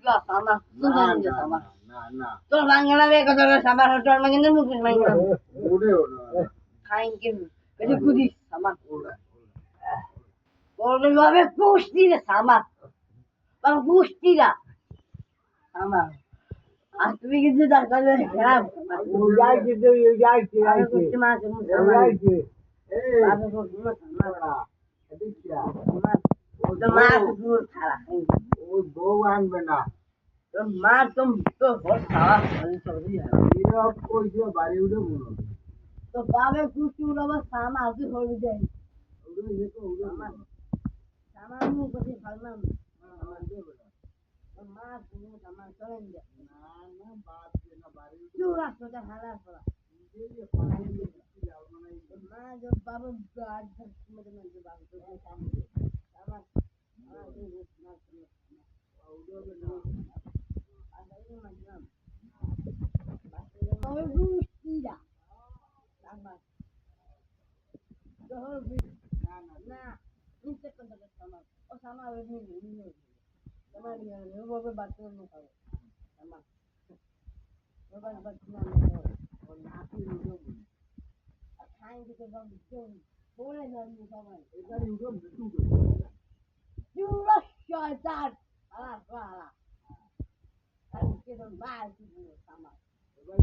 Lah sama, sudah না juga না sama. না না Tuh manggala be kata sama hotel manggala mungkin manggala. ওরে ওরে Kain kin, jadi kudi sama. ওরে Kalau lu abe pusti lah sama, bang pusti lah sama. Aku begitu dah kalau ya. যাইছে যাইছে Aku kusti masuk sama. যাইছে এই Aku kusti masuk sama. এদিকে Sama. Udah masuk dulu salah. ওই বউ আনবে না Tuh mas tuh bos salah. Kalau sorry ya. নীরব কইছে বাড়ি উঠে মনে तो बाबे कुछ उड़ा बस सामा आती हो जाए উঠে যেত উঠে सामा सामा मुंह को से फलना तो मार तुम सामा करेंगे না না বাদ দে ना বাড়ি चूड़ा सोचा हाला सोचा উঠে পানি দিয়ে যাও না तो मार जो बाबू आज तक मुझे मन जो बाबू तो सामा सामा हाँ ये ना উঠে না ada ini macam baru gustira sama तो না না ना इनसे कंधा sama oh sama ini sama dia वो भी बात नहीं करो sama वो बात नहीं करो ওর নাতি উঠে खाएंगे तो हम बोले ना नहीं sama এখানে উঠে মৃত্যু Juro syaitan alah alah kan kita bahas itu sama করে